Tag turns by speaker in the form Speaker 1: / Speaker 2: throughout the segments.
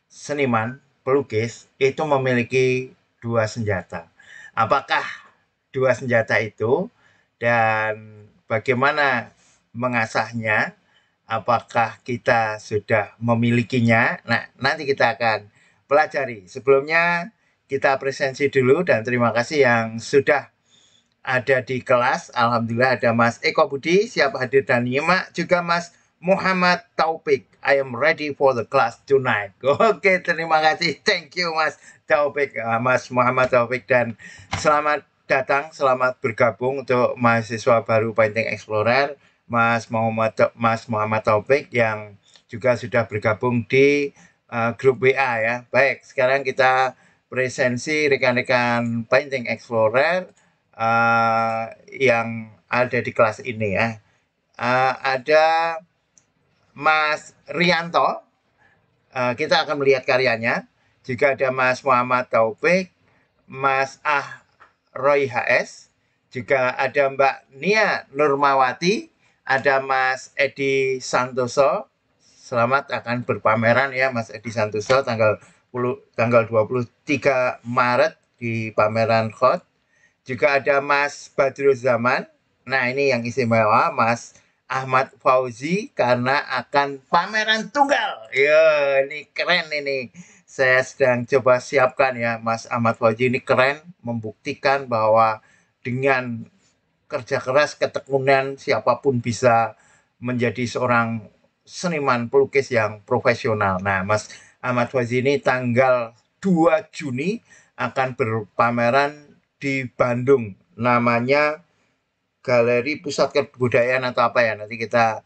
Speaker 1: seniman pelukis itu memiliki dua senjata. Apakah dua senjata itu dan bagaimana mengasahnya? Apakah kita sudah memilikinya? Nah, nanti kita akan pelajari. Sebelumnya kita presensi dulu dan terima kasih yang sudah ada di kelas. Alhamdulillah ada Mas Eko Budi siap hadir dan nyimak, juga Mas Muhammad Taufik. I am ready for the class tonight. Oke, terima kasih. Thank you Mas Taufik, Mas Muhammad Taufik, dan selamat datang, selamat bergabung untuk mahasiswa baru Painting Explorer, Mas Muhammad Taufik yang juga sudah bergabung di grup WA ya. Baik, sekarang kita presensi rekan-rekan Painting Explorer yang ada di kelas ini ya. Ada Mas Rianto, kita akan melihat karyanya. Juga ada Mas Muhammad Taufik, Mas Roy HS, juga ada Mbak Nia Nurmawati, ada Mas Edi Santoso. Selamat akan berpameran ya Mas Edi Santoso tanggal 23 Maret di pameran Hot. Juga ada Mas Badruzzaman. Nah, ini yang istimewa, Mas Ahmad Fauzi, karena akan pameran tunggal. Ya, ini keren ini. Saya sedang coba siapkan ya, Mas Ahmad Fauzi ini keren, membuktikan bahwa dengan kerja keras, ketekunan, siapapun bisa menjadi seorang seniman pelukis yang profesional. Nah, Mas Ahmad Fauzi ini tanggal 2 Juni akan berpameran di Bandung, namanya Galeri Pusat Kebudayaan atau apa ya, nanti kita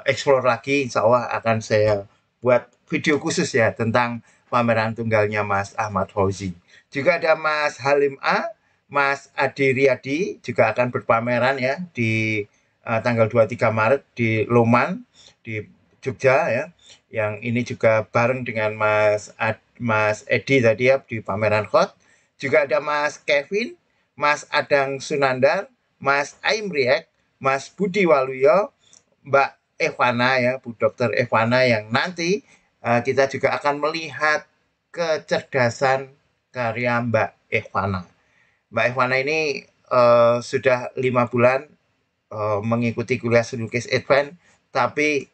Speaker 1: explore lagi, insya Allah akan saya buat video khusus ya tentang pameran tunggalnya Mas Ahmad Fauzi. Juga ada Mas Halim A, Mas Adi Riyadi juga akan berpameran ya di tanggal 23 Maret di Loman di Jogja ya. Yang ini juga bareng dengan Mas Edi tadi ya di pameran Hot. Juga ada Mas Kevin, Mas Adang Sunandar, Mas Aimriek, Mas Budi Waluyo, Mbak Evana ya, Bu Dokter Evana, yang nanti kita juga akan melihat kecerdasan karya Mbak Evana. Mbak Evana ini sudah 5 bulan mengikuti kuliah lukis Advance, tapi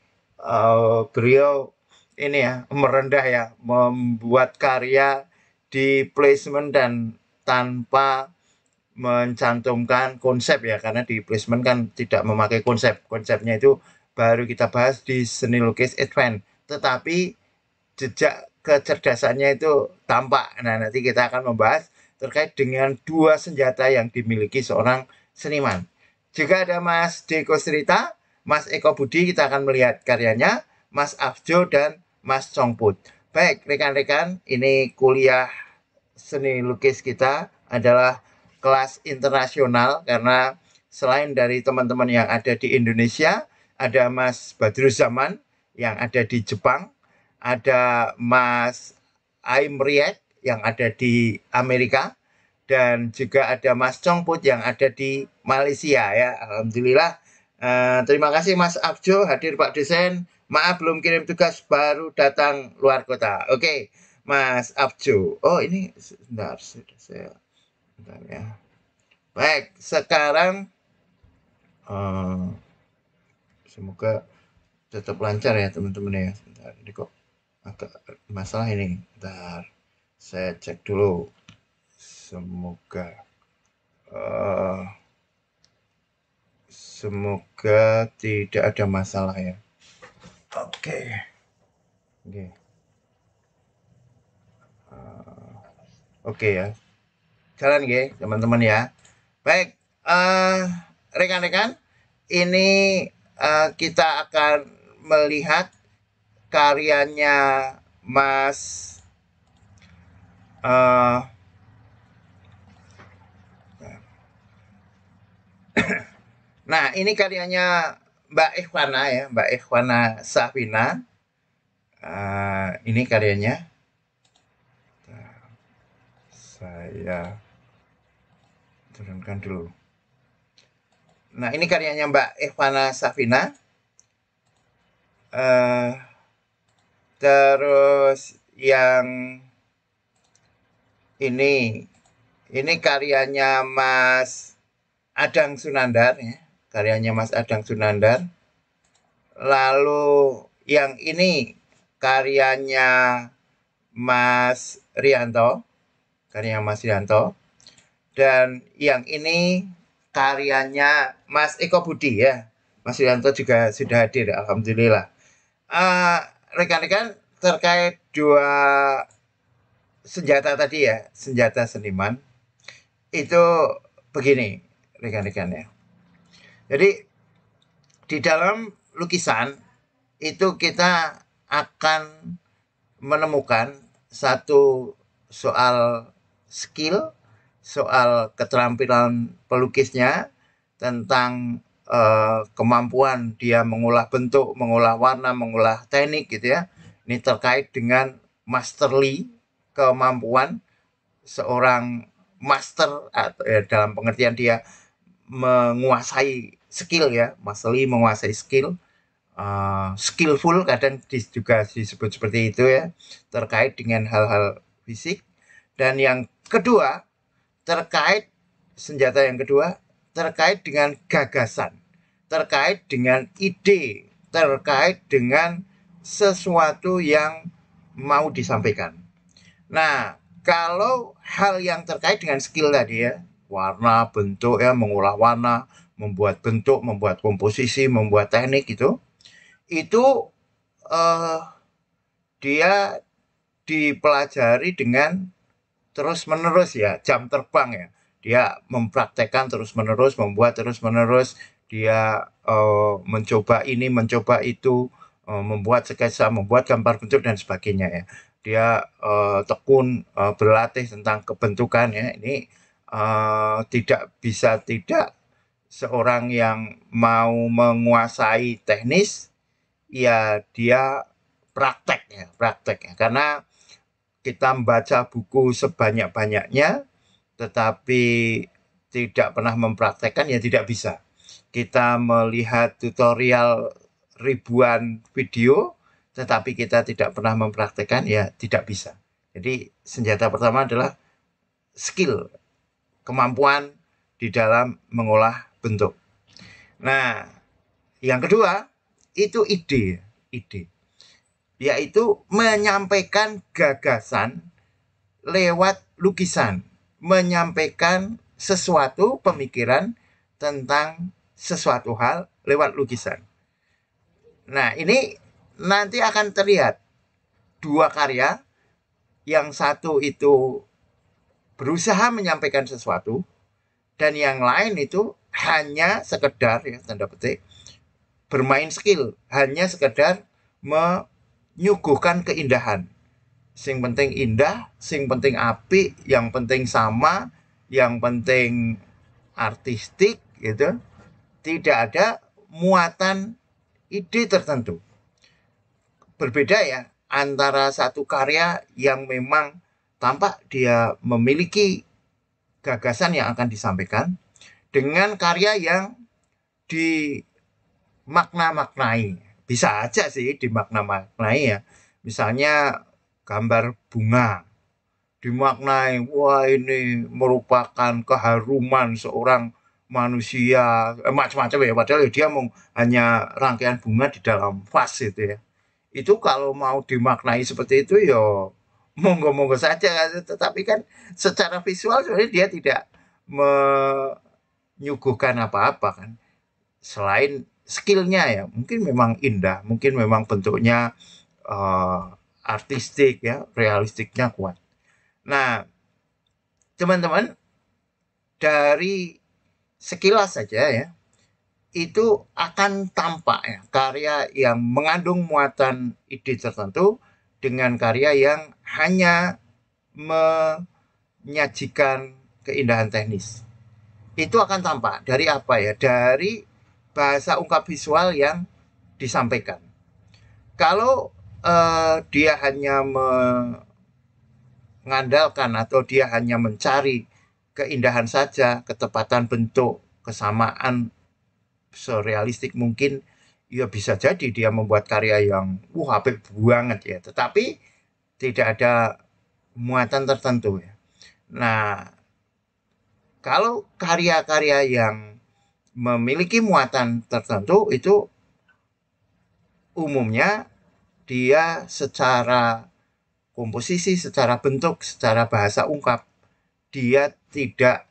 Speaker 1: beliau ini ya merendah ya, membuat karya di placement dan tanpa mencantumkan konsep ya, karena di placement kan tidak memakai konsepnya itu baru kita bahas di seni lukis Advance, tetapi jejak kecerdasannya itu tampak. Nah, nanti kita akan membahas terkait dengan dua senjata yang dimiliki seorang seniman. Juga ada Mas Deko Srita, Mas Eko Budi, kita akan melihat karyanya, Mas Afjo dan Mas Congput. Baik, rekan-rekan, ini kuliah seni lukis kita adalah kelas internasional karena selain dari teman-teman yang ada di Indonesia, ada Mas Badruzzaman yang ada di Jepang, ada Mas Aim Riek yang ada di Amerika, dan juga ada Mas Congput yang ada di Malaysia ya. Alhamdulillah. Terima kasih Mas Abjo hadir Pak Dosen. Maaf belum kirim tugas, baru datang luar kota. Oke, Mas Abjo. Oh ini sebentar, sudah saya bentar ya. Baik, sekarang semoga tetap lancar ya teman-teman ya. Sebentar, ini kok agak masalah ini. Bentar, saya cek dulu. Semoga tidak ada masalah ya. Oke. Oke. Oke ya. Jalan ya, teman-teman ya. Baik, rekan-rekan, ini kita akan melihat karyanya Mas nah, ini karyanya Mbak Ikhwana ya, Mbak Ikhwana Safina. Ini karyanya. Saya turunkan dulu. Nah, ini karyanya Mbak Ikhwana Safina. Terus yang ini karyanya Mas Adang Sunandar ya. Karyanya Mas Adang Sunandar. Lalu yang ini karyanya Mas Rianto. Karyanya Mas Rianto. Dan yang ini karyanya Mas Eko Budi ya. Mas Rianto juga sudah hadir, alhamdulillah. Rekan-rekan, terkait dua senjata tadi ya, senjata seniman, itu begini rekan-rekan ya. Jadi di dalam lukisan itu kita akan menemukan satu soal skill, soal keterampilan pelukisnya, tentang kemampuan dia mengolah bentuk, mengolah warna, mengolah teknik gitu ya. Ini terkait dengan masterly, kemampuan seorang master atau ya, dalam pengertian dia menguasai skill ya, masterly menguasai skill, skillful kadang juga disebut seperti itu ya, terkait dengan hal-hal fisik. Dan yang kedua, terkait senjata yang kedua terkait dengan gagasan, terkait dengan ide, terkait dengan sesuatu yang mau disampaikan. Nah, kalau hal yang terkait dengan skill tadi ya, warna, bentuk ya, mengolah warna, membuat bentuk, membuat komposisi, membuat teknik itu dia dipelajari dengan terus-menerus ya, jam terbang ya. Dia mempraktekkan terus-menerus, membuat terus-menerus, dia mencoba ini, mencoba itu, membuat sketsa, membuat gambar bentuk dan sebagainya ya. Dia tekun berlatih tentang kebentukan ya. Ini tidak bisa tidak seorang yang mau menguasai teknis ya dia praktek ya. Karena kita membaca buku sebanyak-banyaknya tetapi tidak pernah mempraktekkan ya tidak bisa. Kita melihat tutorial ribuan video tetapi kita tidak pernah mempraktekkan ya tidak bisa. Jadi senjata pertama adalah skill, kemampuan di dalam mengolah bentuk. Nah, yang kedua itu ide, yaitu menyampaikan gagasan lewat lukisan, menyampaikan sesuatu pemikiran tentang sesuatu hal lewat lukisan. Nah, ini nanti akan terlihat dua karya, yang satu itu berusaha menyampaikan sesuatu dan yang lain itu hanya sekedar ya tanda petik bermain skill, hanya sekedar menyuguhkan keindahan. Sing penting indah, sing penting apik, yang penting sama, yang penting artistik gitu. Tidak ada muatan ide tertentu. Berbeda ya antara satu karya yang memang tampak dia memiliki gagasan yang akan disampaikan dengan karya yang dimakna-maknai. Bisa aja sih dimakna-maknai ya. Misalnya gambar bunga dimaknai, wah ini merupakan keharuman seorang manusia, macam-macam ya, padahal dia hanya rangkaian bunga di dalam vas itu ya. Itu kalau mau dimaknai seperti itu ya monggo-monggo saja, tetapi kan secara visual sebenarnya dia tidak menyuguhkan apa-apa kan, selain skillnya ya, mungkin memang indah, mungkin memang bentuknya artistik ya, realistiknya kuat. Nah, teman-teman, dari sekilas saja ya, itu akan tampak ya, karya yang mengandung muatan ide tertentu dengan karya yang hanya menyajikan keindahan teknis. Itu akan tampak dari apa ya? Dari bahasa ungkap visual yang disampaikan. Kalau dia hanya mengandalkan atau dia hanya mencari keindahan saja, ketepatan bentuk, kesamaan serealistik mungkin, ya bisa jadi dia membuat karya yang apik banget ya, tetapi tidak ada muatan tertentu ya. Nah, kalau karya-karya yang memiliki muatan tertentu itu umumnya dia secara komposisi, secara bentuk, secara bahasa ungkap, dia tidak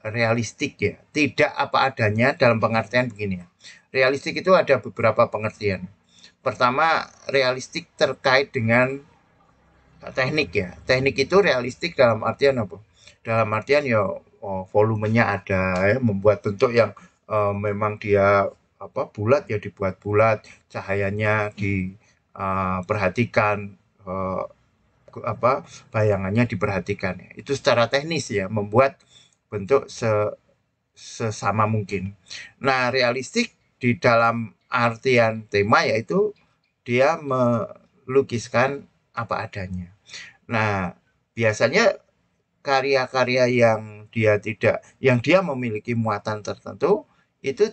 Speaker 1: realistik ya, tidak apa adanya dalam pengertian begini ya. Realistik itu ada beberapa pengertian. Pertama, realistik terkait dengan teknik ya. Teknik itu realistik dalam artian apa? Dalam artian ya volumenya ada ya, membuat bentuk yang memang dia bulat ya dibuat bulat, cahayanya diperhatikan, bayangannya diperhatikan ya. Itu secara teknis ya, membuat bentuk sesama mungkin. Nah, realistik di dalam artian tema yaitu dia melukiskan apa adanya. Nah, biasanya karya-karya yang dia memiliki muatan tertentu itu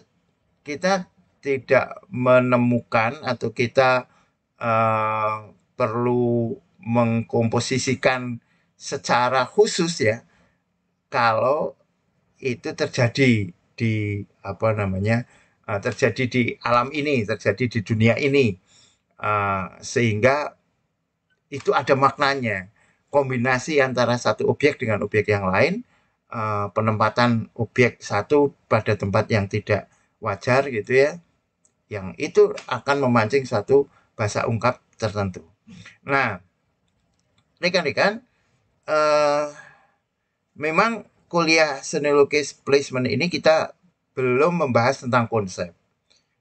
Speaker 1: kita tidak menemukan atau kita perlu mengkomposisikan secara khusus ya kalau itu terjadi di terjadi di alam ini, terjadi di dunia ini, sehingga itu ada maknanya. Kombinasi antara satu objek dengan objek yang lain, penempatan objek satu pada tempat yang tidak wajar gitu ya, yang itu akan memancing satu bahasa ungkap tertentu. Nah, rekan-rekan, memang kuliah seni lukis placement ini kita belum membahas tentang konsep.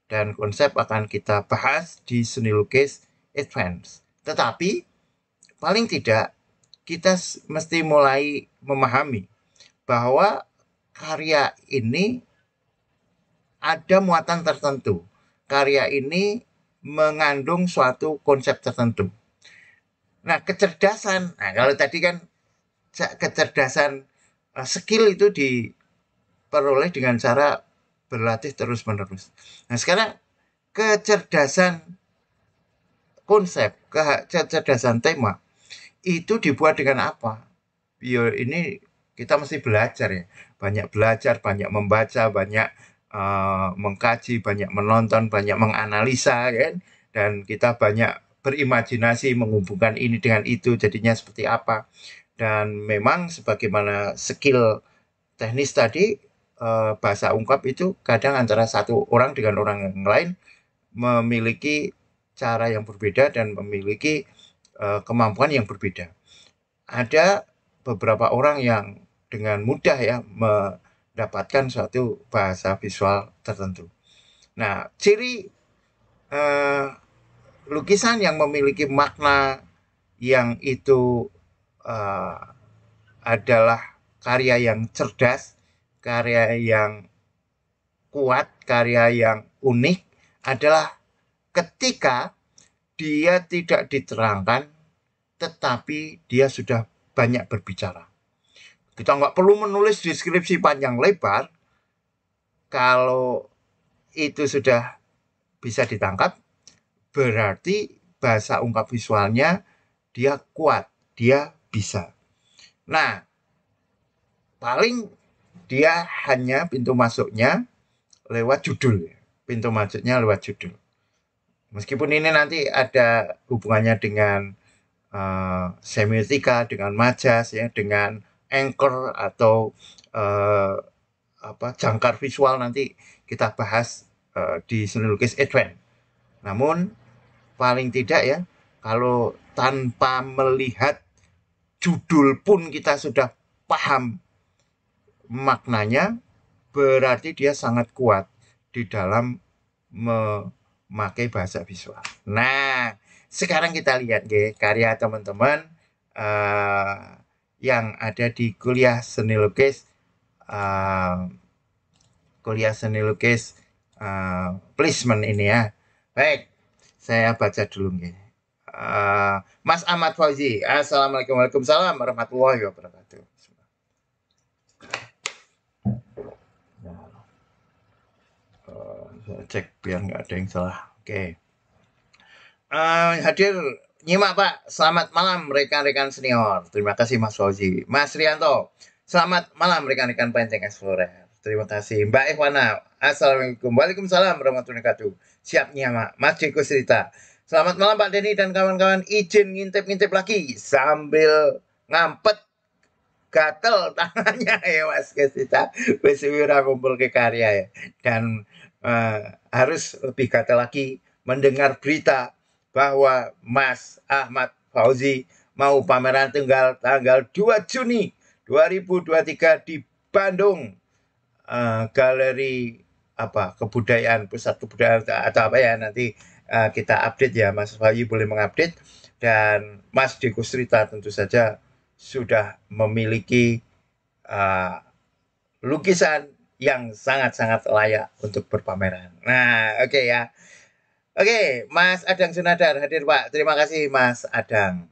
Speaker 1: Dan konsep akan kita bahas di seni lukis advance. Tetapi paling tidak kita mesti mulai memahami bahwa karya ini ada muatan tertentu. Karya ini mengandung suatu konsep tertentu. Nah, kecerdasan, kalau tadi kan kecerdasan skill itu diperoleh dengan cara berlatih terus-menerus. Nah, sekarang kecerdasan konsep, kecerdasan tema itu dibuat dengan apa? Ini kita mesti belajar ya. Banyak belajar, banyak membaca, banyak mengkaji, banyak menonton, banyak menganalisa kan. Dan kita banyak berimajinasi menghubungkan ini dengan itu jadinya seperti apa. Dan memang sebagaimana skill teknis tadi, bahasa ungkap itu kadang antara satu orang dengan orang yang lain memiliki cara yang berbeda dan memiliki kemampuan yang berbeda. Ada beberapa orang yang dengan mudah ya mendapatkan suatu bahasa visual tertentu. Nah, ciri lukisan yang memiliki makna yang itu adalah karya yang cerdas, karya yang kuat, karya yang unik adalah ketika dia tidak diterangkan, tetapi dia sudah banyak berbicara. Kita nggak perlu menulis deskripsi panjang lebar, kalau itu sudah bisa ditangkap, berarti bahasa ungkap visualnya dia kuat, dia bisa. Nah, paling dia hanya pintu masuknya lewat judul. Pintu masuknya lewat judul. Meskipun ini nanti ada hubungannya dengan semiotika, dengan majas, ya, dengan anchor atau jangkar visual nanti kita bahas di seni lukis advance. Namun paling tidak ya, kalau tanpa melihat judul pun kita sudah paham maknanya, berarti dia sangat kuat di dalam memakai bahasa visual. Nah, sekarang kita lihat karya teman-teman yang ada di kuliah seni lukis placement ini ya. Baik, saya baca dulu Mas Ahmad Fauzi. Assalamualaikum warahmatullahi wabarakatuh. Cek biar nggak ada yang salah. Oke. Hadir nyimak Pak. Selamat malam rekan-rekan senior. Terima kasih Mas Fauzi. Mas Rianto. Selamat malam rekan-rekan Penteng Explorer. Terima kasih. Mbak Ivana. Assalamualaikum. Waalaikumsalam warahmatullahi wabarakatuh. Siap nyimak. Mas Jeko cerita. Selamat malam Pak Denny dan kawan-kawan. Izin ngintip-ngintip lagi sambil ngampet gatel tangannya ya Mas Kesita. Wis ora kumpul ke karya ya. Dan harus lebih gatel lagi mendengar berita bahwa Mas Ahmad Fauzi mau pameran tanggal 2 Juni 2023 di Bandung. Galeri kebudayaan, pusat kebudayaan atau apa ya, nanti kita update ya, Mas Fauzi boleh mengupdate. Dan Mas Deko Srita tentu saja sudah memiliki lukisan yang sangat-sangat layak untuk berpameran. Nah, oke ya. Oke, Mas Adang Sunadar hadir Pak. Terima kasih Mas Adang.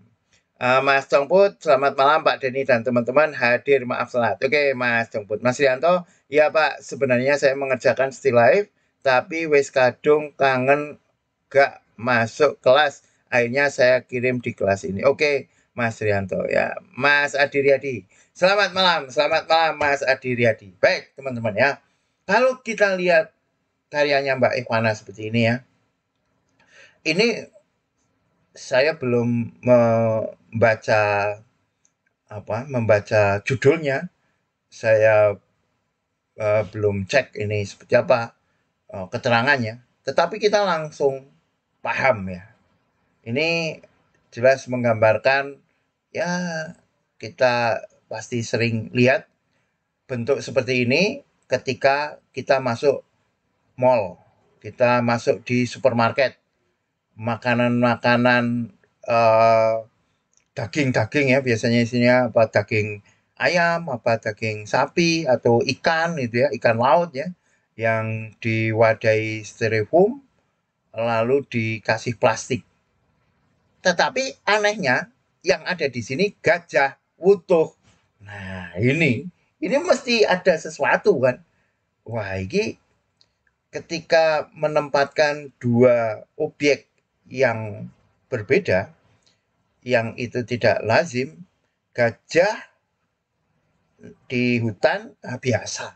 Speaker 1: Mas Congput, selamat malam Pak Denny dan teman-teman hadir, maaf telat. Oke Mas Congput. Mas Rianto, ya Pak, sebenarnya saya mengerjakan still live, tapi wis kadung kangen gak masuk kelas. Akhirnya saya kirim di kelas ini. Oke Mas Rianto ya. Mas Adi Riyadi, selamat malam Mas Adi Riyadi. Baik teman-teman ya, kalau kita lihat karyanya Mbak Ivana seperti ini ya, ini saya belum membaca judulnya. Saya belum cek ini seperti apa keterangannya. Tetapi kita langsung paham ya. Ini jelas menggambarkan ya, kita pasti sering lihat bentuk seperti ini ketika kita masuk mall, kita masuk di supermarket. Makanan-makanan daging-daging ya, biasanya isinya apa, daging ayam, apa daging sapi atau ikan itu ya, ikan laut ya, yang diwadahi styrofoam lalu dikasih plastik. Tetapi anehnya yang ada di sini gajah utuh. Nah, ini mesti ada sesuatu kan. Wah, ini ketika menempatkan dua objek yang berbeda, yang itu tidak lazim. Gajah di hutan biasa,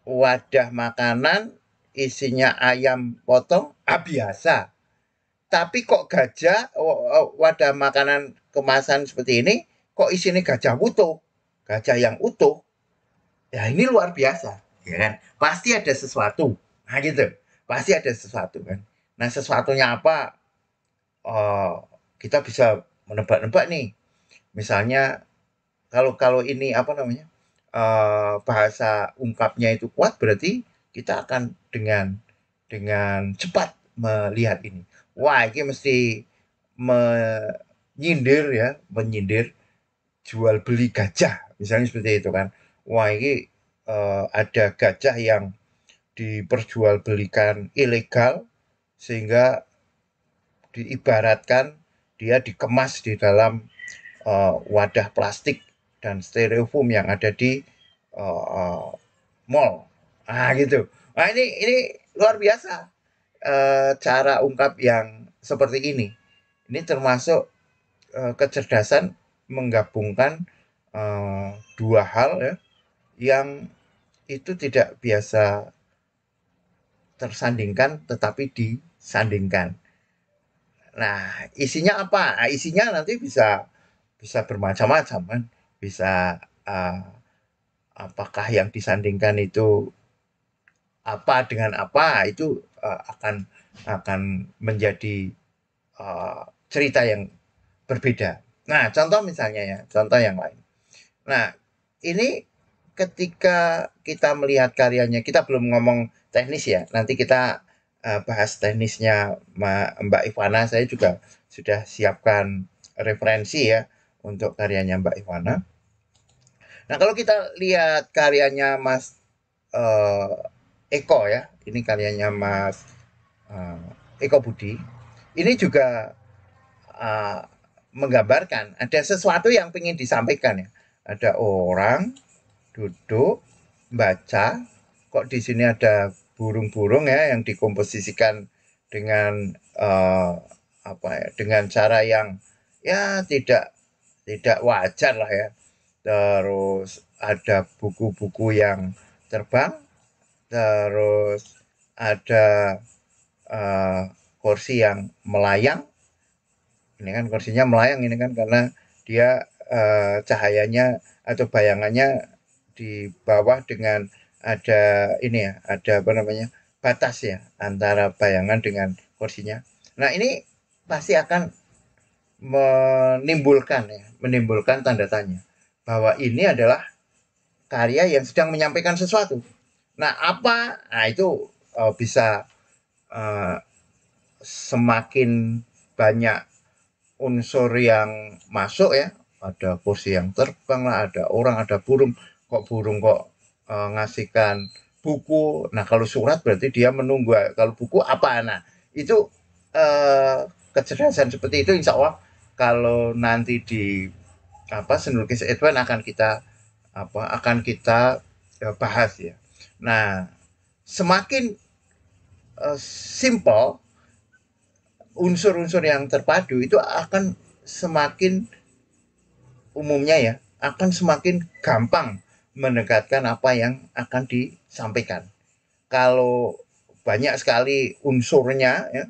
Speaker 1: wadah makanan isinya ayam potong biasa. Tapi kok gajah, wadah makanan kemasan seperti ini, kok isinya gajah utuh, gajah yang utuh. Ya ini luar biasa, ya kan? Pasti ada sesuatu. Nah gitu, pasti ada sesuatu kan. Nah, sesuatunya apa? Kita bisa menebak-nebak nih. Misalnya kalau ini bahasa ungkapnya itu kuat, berarti kita akan dengan cepat melihat ini. Wah, ini mesti menyindir jual beli gajah, misalnya seperti itu kan. Wah, ini ada gajah yang diperjualbelikan ilegal, sehingga diibaratkan dia dikemas di dalam wadah plastik dan styrofoam yang ada di mall. Gitu. Nah, ini luar biasa cara ungkap yang seperti ini. Ini termasuk kecerdasan menggabungkan dua hal ya, yang itu tidak biasa tersandingkan tetapi disandingkan. Nah, isinya apa? Nah, isinya nanti bisa bermacam-macam kan. Bisa apakah yang disandingkan itu apa dengan apa, itu akan menjadi cerita yang berbeda. Nah, contoh misalnya ya, contoh yang lain. Nah, ini ketika kita melihat karyanya, kita belum ngomong teknis ya. Nanti kita bahas teknisnya Mbak Ivana. Saya juga sudah siapkan referensi ya untuk karyanya Mbak Ivana. Nah, kalau kita lihat karyanya Mas Eko ya, ini karyanya Mas Eko Budi. Ini juga menggambarkan ada sesuatu yang ingin disampaikan ya. Ada orang duduk baca, kok di sini ada burung-burung ya yang dikomposisikan dengan apa ya, dengan cara yang ya tidak wajar lah ya. Terus ada buku-buku yang terbang, terus ada eh, kursi yang melayang. Ini kan kursinya melayang ini kan karena dia cahayanya atau bayangannya di bawah dengan ada ini ya, ada apa namanya, batas ya antara bayangan dengan kursinya. Nah ini pasti akan menimbulkan tanda tanya bahwa ini adalah karya yang sedang menyampaikan sesuatu. Nah apa? Nah itu bisa uh, semakin banyak unsur yang masuk ya, ada kursi yang terbang lah, ada orang, ada burung. Kok burung kok ngasihkan buku? Nah kalau surat berarti dia menunggu. Kalau buku apa? Nah itu kecerdasan seperti itu insya Allah kalau nanti di apa Senulkis Edwan akan kita bahas ya. Nah semakin simple unsur-unsur yang terpadu itu akan semakin umumnya ya, akan semakin gampang mendekatkan apa yang akan disampaikan. Kalau banyak sekali unsurnya ya,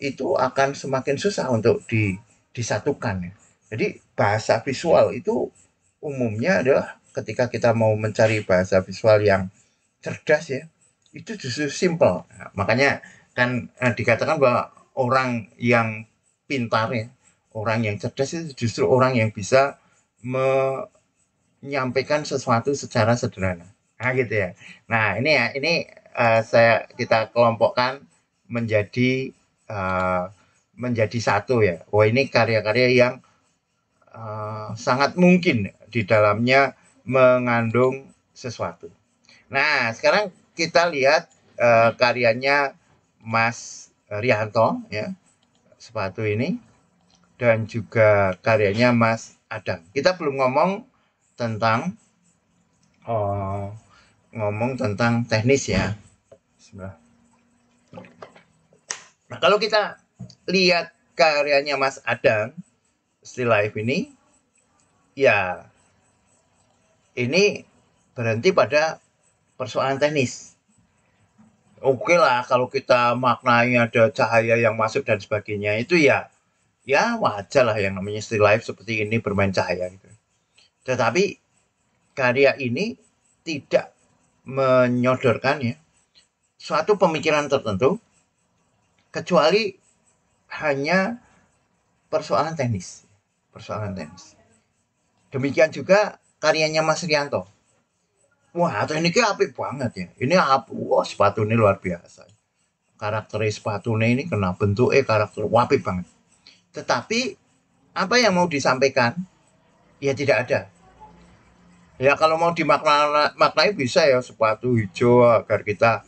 Speaker 1: itu akan semakin susah untuk disatukan ya. Jadi bahasa visual itu umumnya adalah ketika kita mau mencari bahasa visual yang cerdas ya, itu justru simple. Nah, makanya kan dikatakan bahwa orang yang pintar ya, orang yang cerdas itu justru orang yang bisa menyampaikan sesuatu secara sederhana. Nah, gitu ya. Nah, ini ya, ini kita kelompokkan menjadi uh, menjadi satu ya. Wah, ini karya-karya yang sangat mungkin di dalamnya mengandung sesuatu. Nah, sekarang kita lihat karyanya Mas Rianto ya, sepatu ini dan juga karyanya Mas Adam. Kita belum tentang oh, ngomong tentang teknis ya. Nah, kalau kita lihat karyanya Mas Adam Still Life ini, ya ini berhenti pada persoalan teknis. Oke lah kalau kita maknai ada cahaya yang masuk dan sebagainya itu ya wajar lah yang namanya still life seperti ini bermain cahaya gitu. Tetapi karya ini tidak menyodorkan ya suatu pemikiran tertentu kecuali hanya persoalan teknis. Persoalan teknis. Demikian juga karyanya Mas Rianto. Wah, tekniknya apik banget ya. Ini wah, sepatu ini luar biasa. Karakter sepatu ini kena bentuknya karakter apik banget. Tetapi apa yang mau disampaikan ya tidak ada. Ya kalau mau dimaknai bisa ya sepatu hijau agar kita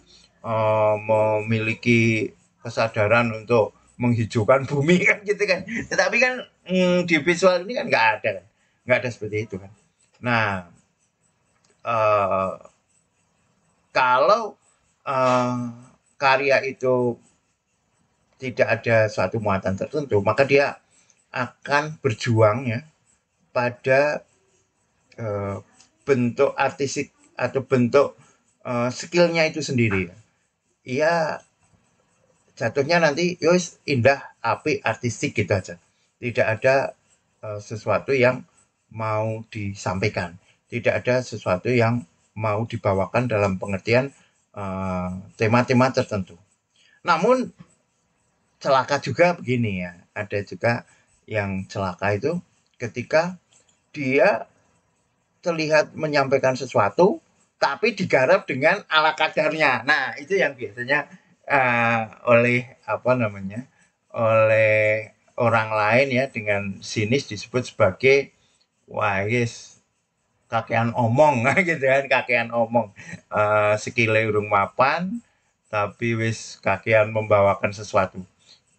Speaker 1: memiliki kesadaran untuk menghijaukan bumi kan gitu kan. Tetapi kan di visual ini kan nggak ada kan. Nggak ada seperti itu kan. Nah, eh, kalau eh, karya itu tidak ada suatu muatan tertentu, maka dia akan berjuang ya pada eh, bentuk artistik atau bentuk skillnya itu sendiri. Iya jatuhnya nanti yos indah api artistik gitu aja. Tidak ada sesuatu yang mau disampaikan. Tidak ada sesuatu yang mau dibawakan dalam pengertian tema-tema tertentu. Namun celaka juga begini ya. Ada juga yang celaka itu ketika dia terlihat menyampaikan sesuatu tapi digarap dengan ala kadarnya. Nah, itu yang biasanya oleh apa namanya? Oleh orang lain ya dengan sinis disebut sebagai wah guys kakean omong gitu kan kakean omong sekile urung mapan tapi wis kakean membawakan sesuatu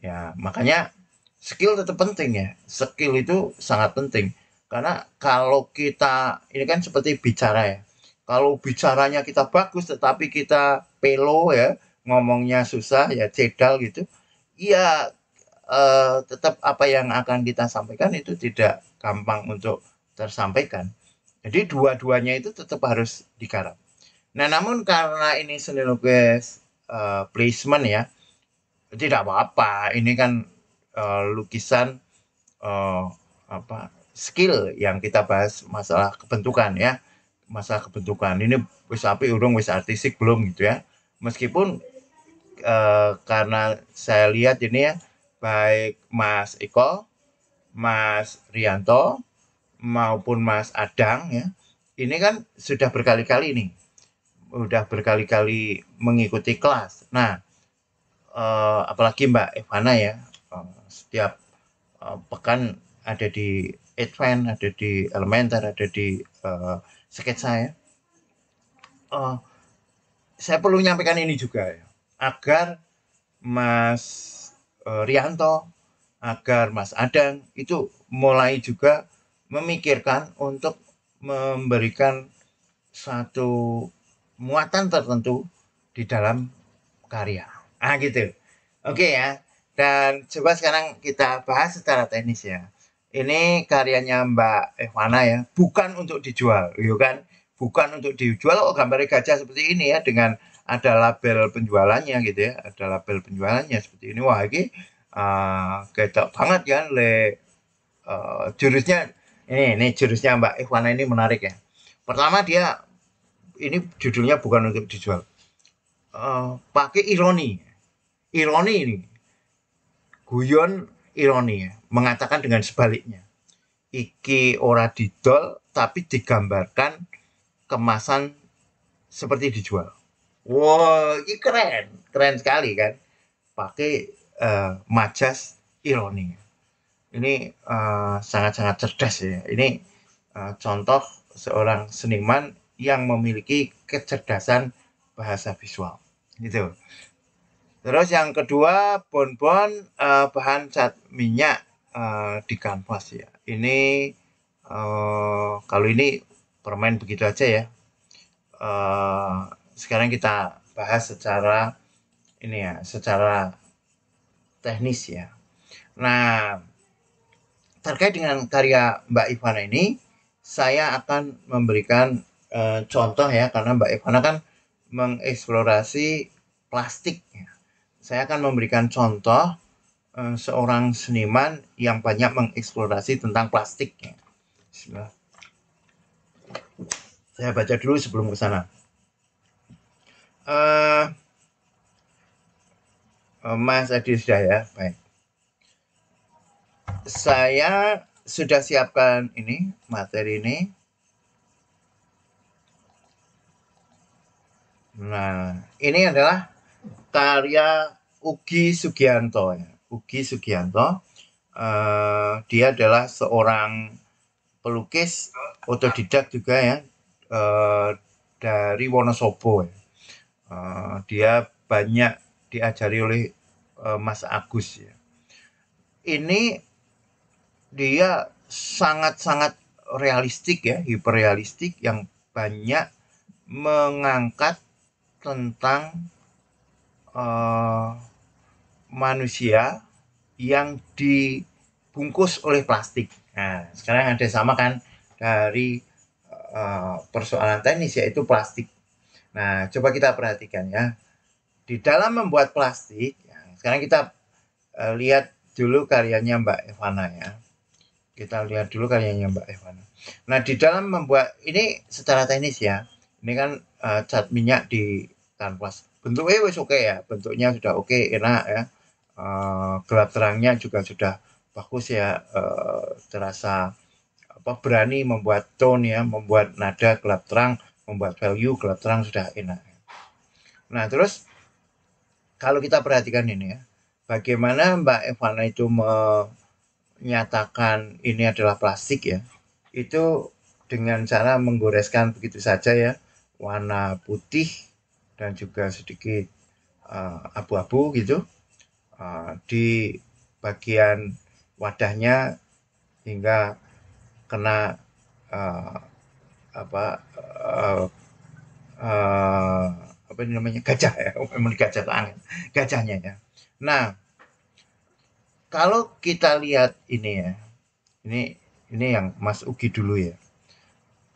Speaker 1: ya makanya skill tetap penting ya skill itu sangat penting karena kalau kita ini kan seperti bicara ya Kalau bicaranya kita bagus tetapi kita pelo ya, ngomongnya susah ya cedal gitu, ya tetap apa yang akan kita sampaikan itu tidak gampang untuk tersampaikan. Jadi dua-duanya itu tetap harus digarap. Nah, namun karena ini seni lukis placement ya, tidak apa-apa. Ini kan lukisan eh, apa skill yang kita bahas masalah kebentukan ya, masalah kebentukan. Ini wis api urung wis artistik belum gitu ya. Meskipun karena saya lihat ini ya, baik Mas Eko, Mas Rianto maupun Mas Adang ya, ini kan sudah berkali-kali nih, udah berkali-kali mengikuti kelas. Nah, apalagi Mbak Evana ya, setiap pekan ada di Advance, ada di Elementer, ada di sketsa ya. Eh, saya perlu menyampaikan ini juga ya, agar Mas Rianto, agar Mas Adang itu mulai juga memikirkan untuk memberikan satu muatan tertentu di dalam karya. Ah gitu. Oke ya. Dan coba sekarang kita bahas secara teknis ya. Ini karyanya Mbak Evana ya, bukan untuk dijual, ya kan? Bukan untuk dijual. Oh, gambar gajah seperti ini ya dengan ada label penjualannya gitu ya, ada label penjualannya seperti ini. Wah, ini ketok banget kan jurusnya ini jurusnya Mbak Evana ini menarik ya. Pertama dia ini judulnya bukan untuk dijual. Pakai ironi. Ironi ini guyon ironi ya, mengatakan dengan sebaliknya. Iki ora didol tapi digambarkan kemasan seperti dijual. Wow, ini keren, keren sekali kan. Pakai majas ironi. Ini sangat-sangat cerdas ya. Ini contoh seorang seniman yang memiliki kecerdasan bahasa visual. Gitu. Terus yang kedua, bonbon bahan cat minyak di kanvas ya. Ini kalau ini permain begitu aja ya. Eh, sekarang kita bahas secara ini ya, secara teknis ya. Nah, terkait dengan karya Mbak Ivana ini, saya akan memberikan contoh ya, karena Mbak Ivana kan mengeksplorasi plastik. Ya. Saya akan memberikan contoh seorang seniman yang banyak mengeksplorasi tentang plastik. Ya. Bismillah. Saya baca dulu sebelum ke sana. Mas Adi sudah ya, baik. Saya sudah siapkan ini materi ini. Nah, ini adalah karya Ugi Sugianto. Ya. Ugi Sugianto, dia adalah seorang pelukis otodidak juga ya, dari Wonosobo. Ya. Dia banyak diajari oleh Mas Agus. Ya. Ini dia sangat-sangat realistik ya, hiperrealistik yang banyak mengangkat tentang manusia yang dibungkus oleh plastik. Nah, sekarang ada sama kan dari persoalan teknis yaitu plastik. Nah, coba kita perhatikan ya. Di dalam membuat plastik, ya, sekarang kita lihat dulu karyanya Mbak Evana ya. Kita lihat dulu karyanya Mbak Evana. Nah, di dalam membuat ini secara teknis ya. Ini kan cat minyak di kanvas. Bentuknya wis oke ya. Bentuknya sudah oke, enak ya. Gelap terangnya juga sudah bagus ya. Terasa apa berani membuat tone ya, membuat nada gelap terang, membuat value gelap terang sudah enak. Nah, terus kalau kita perhatikan ini ya, bagaimana Mbak Evana itu menyatakan ini adalah plastik ya, itu dengan cara menggoreskan begitu saja ya, warna putih dan juga sedikit abu-abu gitu di bagian wadahnya hingga kena apa apa ini namanya, gajah ya, memang gajah tangan, gajahnya ya. Nah, kalau kita lihat ini ya, ini ini yang Mas Ugi dulu ya.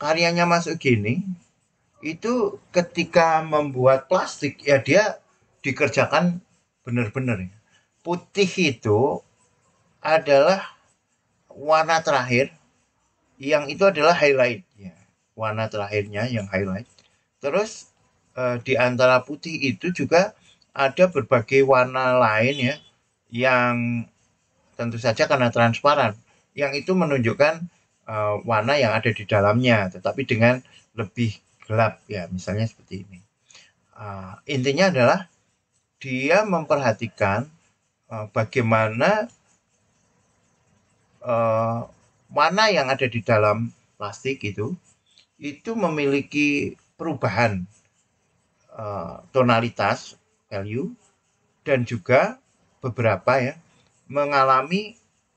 Speaker 1: Karyanya Mas Ugi ini itu ketika membuat plastik ya dia dikerjakan benar-benar ya. Putih itu adalah warna terakhir yang itu adalah highlight ya. Warna terakhirnya yang highlight. Terus di antara putih itu juga ada berbagai warna lain ya yang tentu saja karena transparan yang itu menunjukkan warna yang ada di dalamnya tetapi dengan lebih gelap ya misalnya seperti ini. Intinya adalah dia memperhatikan bagaimana warna yang ada di dalam plastik itu memiliki perubahan tonalitas value dan juga beberapa ya mengalami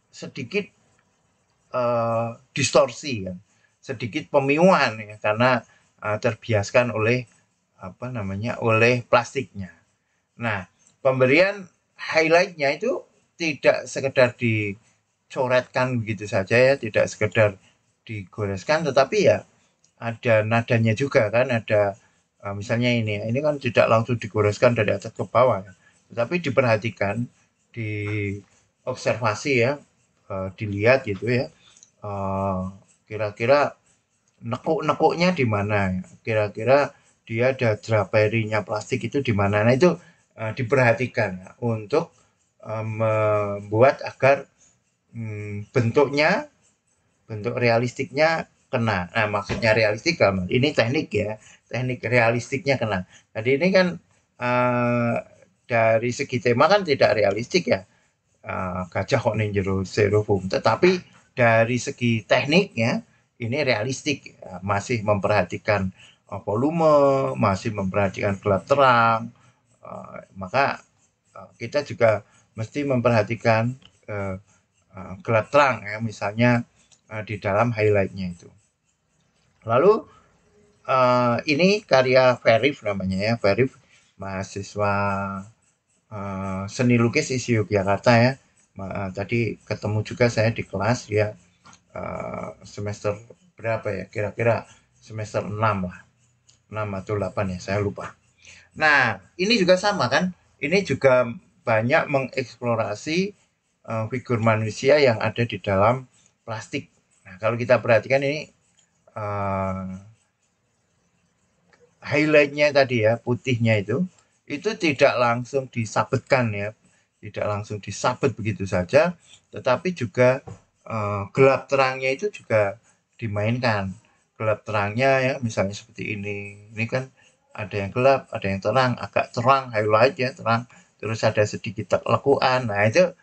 Speaker 1: sedikit distorsi ya, sedikit pemiuan ya karena terbiaskan oleh apa namanya oleh plastiknya. Nah, pemberian highlightnya itu tidak sekedar dicoretkan begitu saja ya, tidak sekedar digoreskan, tetapi ya ada nadanya juga kan, ada misalnya ini kan tidak langsung digoreskan dari atas ke bawah, ya. Tetapi diperhatikan, diobservasi ya, dilihat gitu ya, kira-kira nekuk-nekuknya di mana, ya. Kira-kira dia ada draperinya plastik itu di mana. Nah itu diperhatikan ya, untuk membuat agar bentuknya, bentuk realistiknya kena. Nah maksudnya realistik kan, ini teknik ya, teknik realistiknya kena. Jadi ini kan dari segi tema kan tidak realistik ya, gajah kok ning jero styrofoam. Tetapi dari segi tekniknya ini realistik, ya. Masih memperhatikan volume, masih memperhatikan gelap terang. Maka kita juga mesti memperhatikan gelap terang ya, misalnya di dalam highlightnya itu. Lalu ini karya Verif namanya ya, Verif mahasiswa seni lukis ISI Yogyakarta ya. Tadi ketemu juga saya di kelas ya, semester berapa ya, kira-kira semester 6 lah, 6 atau 8 ya, saya lupa. Nah, ini juga sama kan, ini juga banyak mengeksplorasi figur manusia yang ada di dalam plastik. Nah, kalau kita perhatikan ini highlightnya tadi ya, putihnya itu tidak langsung disabetkan ya, tidak langsung disabet begitu saja, tetapi juga gelap terangnya itu juga dimainkan. Gelap terangnya ya, misalnya seperti ini kan ada yang gelap, ada yang terang, agak terang, highlight ya terang, terus ada sedikit lekuan. Nah itu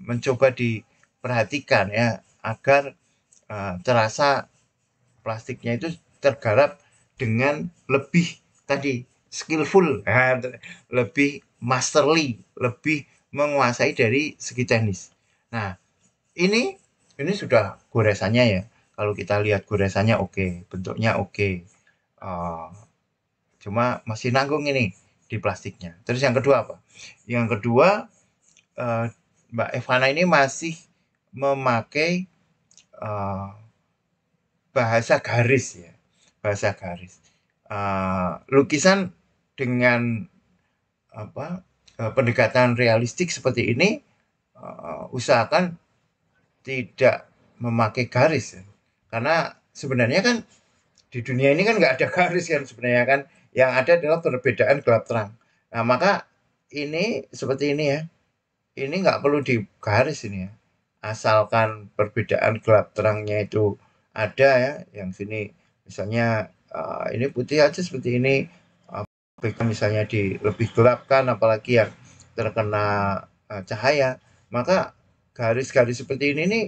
Speaker 1: mencoba diperhatikan ya agar terasa plastiknya itu tergarap dengan lebih tadi skillful, lebih masterly, lebih menguasai dari segi teknis. Nah, ini sudah goresannya ya. Kalau kita lihat goresannya oke, bentuknya oke. Uh, Cuma masih nanggung ini di plastiknya. Terus yang kedua apa? Yang kedua, uh, Mbak Evana ini masih memakai uh, bahasa garis ya, bahasa garis. Lukisan dengan apa pendekatan realistik seperti ini usahakan tidak memakai garis ya. Karena sebenarnya kan di dunia ini kan nggak ada garis kan sebenarnya kan, yang ada adalah perbedaan gelap terang. Nah maka ini seperti ini ya, ini nggak perlu digaris ini ya, asalkan perbedaan gelap terangnya itu ada ya, yang sini misalnya ini putih aja seperti ini, misalnya di lebih gelap kan, apalagi yang terkena cahaya, maka garis-garis seperti ini nih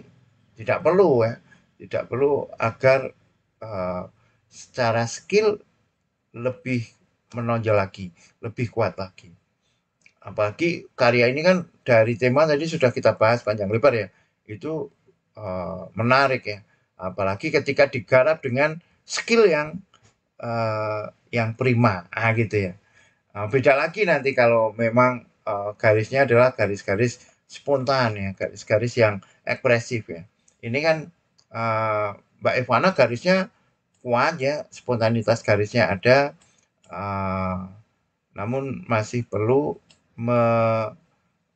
Speaker 1: tidak perlu ya, tidak perlu agar uh, secara skill lebih menonjol lagi, lebih kuat lagi. Apalagi karya ini kan dari tema tadi sudah kita bahas panjang lebar ya, itu menarik ya. Apalagi ketika digarap dengan skill yang yang prima, gitu ya. Beda lagi nanti kalau memang garisnya adalah garis-garis spontan ya, garis-garis yang ekspresif ya. Ini kan Mbak Ivana garisnya kuat ya, spontanitas garisnya ada, namun masih perlu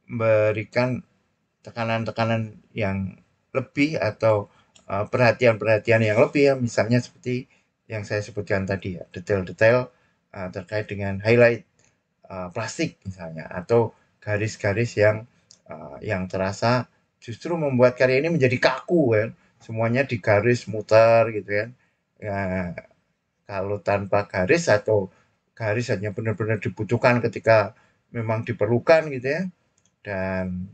Speaker 1: memberikan tekanan-tekanan yang lebih atau perhatian-perhatian yang lebih ya, misalnya seperti yang saya sebutkan tadi ya, detail-detail terkait dengan highlight plastik misalnya, atau garis-garis yang terasa justru membuat karya ini menjadi kaku kan, semuanya digaris muter gitu kan. Ya, kalau tanpa garis atau garis hanya benar-benar dibutuhkan ketika memang diperlukan gitu ya. Dan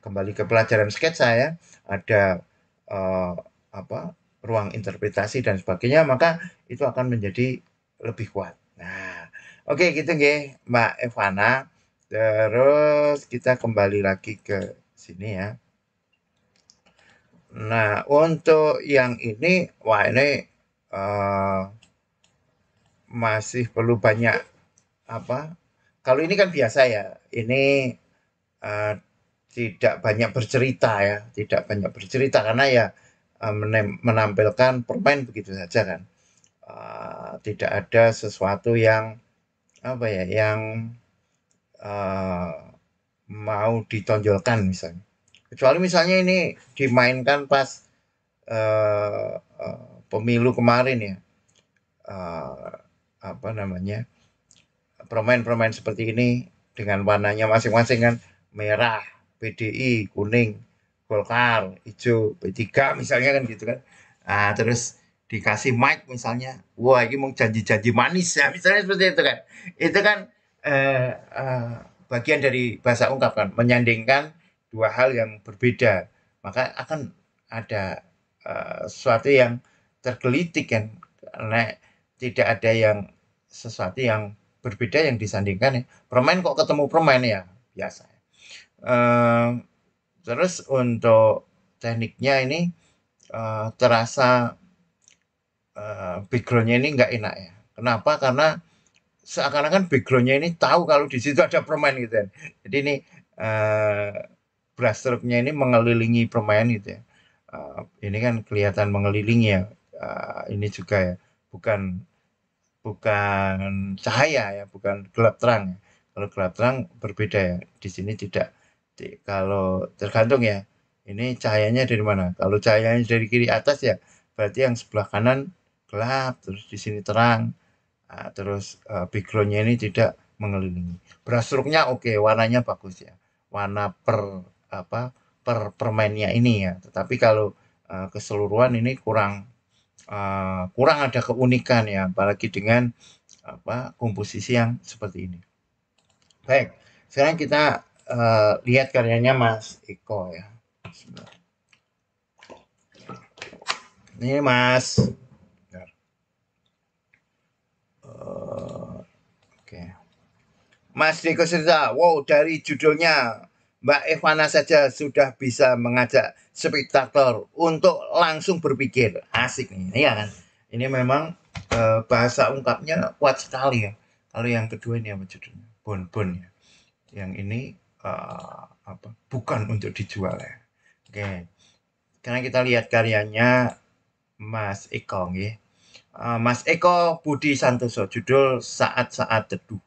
Speaker 1: kembali ke pelajaran sketsa ya, ada eh, apa ruang interpretasi dan sebagainya, maka itu akan menjadi lebih kuat. Nah, oke gitu nggih, Mbak Evana. Terus kita kembali lagi ke sini ya. Nah, untuk yang ini, wah ini eh, masih perlu banyak apa? Kalau ini kan biasa ya, ini eh, tidak banyak bercerita ya, tidak banyak bercerita karena ya menampilkan permain begitu saja kan. Tidak ada sesuatu yang apa ya, yang eh, mau ditonjolkan misalnya. Kecuali misalnya ini dimainkan pas pemilu kemarin ya, eh, apa namanya, permain-permain seperti ini dengan warnanya masing-masing kan, merah PDI, kuning Golkar, hijau P3 misalnya kan gitu kan. Terus dikasih mic misalnya, wah ini mau janji-janji manis ya misalnya seperti itu kan. Itu kan eh, eh, bagian dari bahasa ungkap kan, menyandingkan dua hal yang berbeda, maka akan ada sesuatu yang tergelitik kan, karena tidak ada yang sesuatu yang berbeda yang disandingkan ya. Permain kok ketemu permain ya biasa. Eh, Terus untuk tekniknya ini terasa backgroundnya ini nggak enak ya. Kenapa? Karena seakan-akan backgroundnya ini tahu kalau di situ ada permain gitu kan. Jadi ini eh, brushstroke-nya ini mengelilingi permain gitu ya. Ini kan kelihatan mengelilingi ya. Ini juga ya, bukan bukan cahaya ya, bukan gelap terang. Kalau gelap terang berbeda ya. Di sini tidak. Kalau tergantung ya, ini cahayanya dari mana. Kalau cahayanya dari kiri atas ya, berarti yang sebelah kanan gelap, terus di sini terang. Terus backgroundnya ini tidak mengelilingi. Brushstroke-nya oke, warnanya bagus ya. Warna apa permainnya ini ya. Tetapi kalau keseluruhan ini kurang ada keunikan ya, apalagi dengan komposisi yang seperti ini. Baik, sekarang kita lihat karyanya Mas Eko ya. Ini Mas. Oke. Mas Eko cerita, wow dari judulnya Mbak Evana saja sudah bisa mengajak spektator untuk langsung berpikir. Asik nih, iya kan? Ini memang bahasa ungkapnya kuat sekali ya. Kalau yang kedua ini apa judulnya? Bon-bon ya. Yang ini bukan untuk dijual ya. Oke. Karena kita lihat karyanya Mas Eko ya. Mas Eko Budi Santoso, judul Saat-saat Teduh.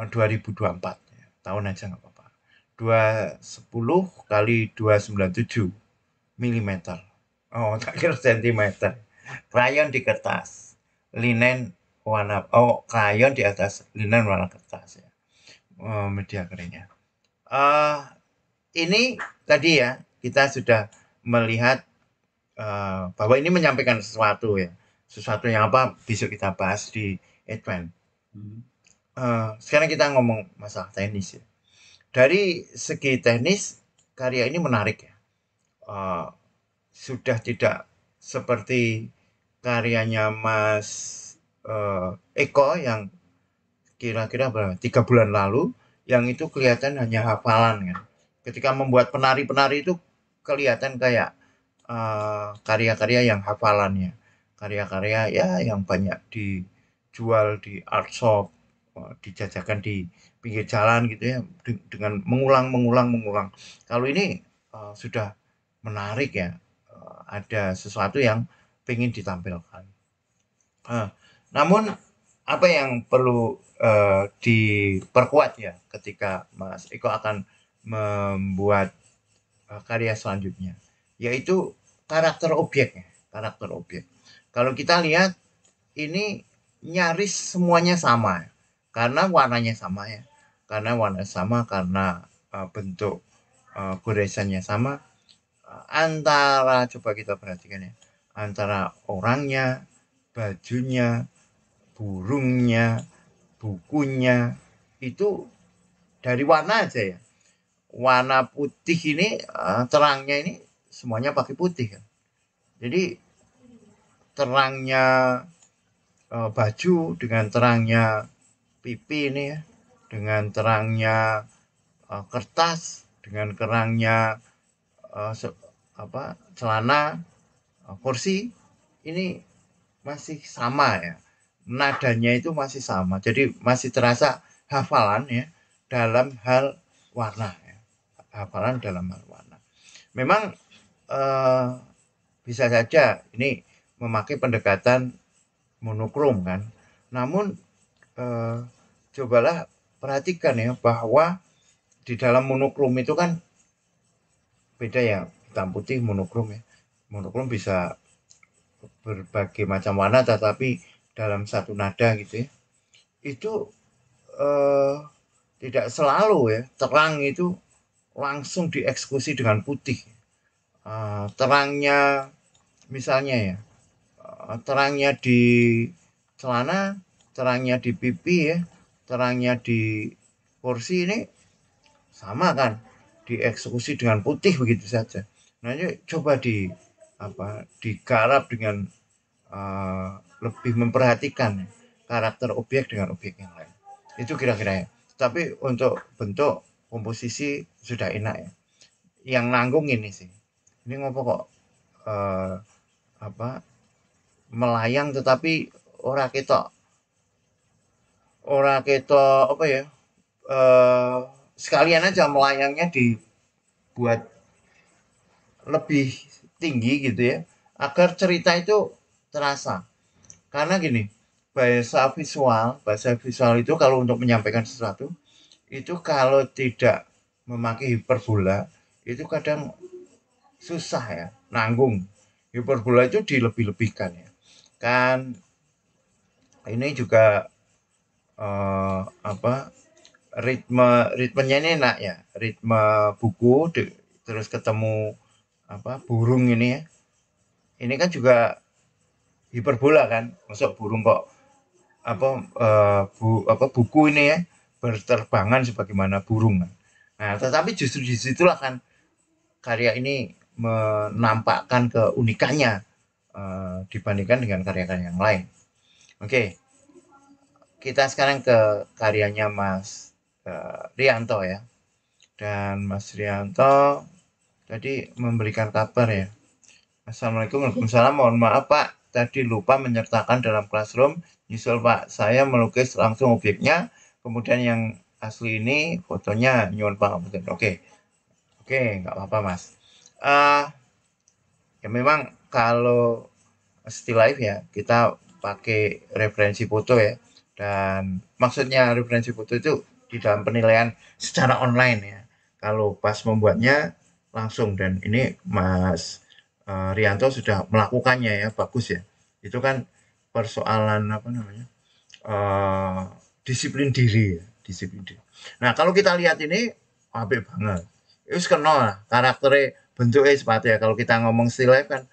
Speaker 1: 2024 ya. Tahun aja nggak apa-apa. 210 kali 297 milimeter. Oh, tak kira sentimeter. Krayon di kertas. Linen warna, krayon di atas linen warna kertas ya. Media keringnya. Ini tadi ya, kita sudah melihat bahwa ini menyampaikan sesuatu ya. Sesuatu yang apa besok kita bahas di Advent. Sekarang kita ngomong masalah teknis ya. Dari segi teknis, karya ini menarik ya. Sudah tidak seperti karyanya Mas Eko yang kira-kira berapa? 3 bulan lalu, yang itu kelihatan hanya hafalan kan. Ketika membuat penari-penari itu kelihatan kayak karya-karya yang hafalannya. karya-karya ya yang banyak dijual di art shop, dijajakan di pinggir jalan gitu ya, dengan mengulang. Kalau ini sudah menarik ya, ada sesuatu yang pengen ditampilkan. Namun apa yang perlu diperkuat ya ketika Mas Eko akan membuat karya selanjutnya, yaitu karakter objeknya. Karakter objek. Kalau kita lihat ini nyaris semuanya sama, karena warnanya sama ya. Karena warna sama, karena bentuk goresannya sama. Antara coba kita perhatikan ya, antara orangnya, bajunya, burungnya, bukunya, itu dari warna aja ya. Warna putih ini terangnya ini semuanya pakai putih kan. Jadi terangnya baju dengan terangnya pipi ini ya, dengan terangnya kertas, dengan terangnya celana, kursi, ini masih sama ya. Nadanya itu masih sama. Jadi masih terasa hafalan ya dalam hal warna ya. Hafalan dalam hal warna. Memang bisa saja ini memakai pendekatan monokrom kan. Namun cobalah perhatikan ya bahwa di dalam monokrom itu kan beda ya, hitam putih monokrom ya. Monokrom bisa berbagai macam warna tetapi dalam satu nada gitu ya. Itu tidak selalu ya terang itu langsung dieksekusi dengan putih. Terangnya misalnya ya, terangnya di celana, terangnya di pipi ya, terangnya di kursi ini sama kan, dieksekusi dengan putih begitu saja. Nah ini coba digarap dengan lebih memperhatikan karakter objek dengan objek yang lain. Itu kira-kira ya. Tapi untuk bentuk komposisi sudah enak ya. Yang nanggung ini sih. Ini ngopo kok melayang tetapi ora ketok apa ya, sekalian aja melayangnya dibuat lebih tinggi gitu ya, agar cerita itu terasa. Karena gini, bahasa visual itu kalau untuk menyampaikan sesuatu itu kalau tidak memakai hiperbola itu kadang susah ya, nanggung. Hiperbola itu dilebih-lebihkan ya. Kan ini juga ritmenya ini enak ya, ritme buku terus ketemu burung ini ya. Ini kan juga hiperbola kan, masuk burung kok buku ini ya berterbangan sebagaimana burung. Nah, tetapi justru disitulah kan karya ini menampakkan keunikannya dibandingkan dengan karya-karya yang lain. Oke, kita sekarang ke karyanya Mas Rianto ya. Dan Mas Rianto tadi memberikan kabar ya. Assalamualaikum, waalaikumsalam, mohon maaf Pak, tadi lupa menyertakan dalam classroom. Nyusul Pak, saya melukis langsung objeknya, kemudian yang asli ini fotonya nyuwun Pak. Oke, nggak apa-apa Mas. Ya memang kalau still life ya kita pakai referensi foto ya, dan maksudnya referensi foto itu di dalam penilaian secara online ya. Kalau pas membuatnya langsung, dan ini Mas Rianto sudah melakukannya ya, bagus ya. Itu kan persoalan disiplin diri ya, disiplin diri. Nah kalau kita lihat ini apik banget. Itu kena lah karakternya, bentuknya sepatu ya. Kalau kita ngomong still life kan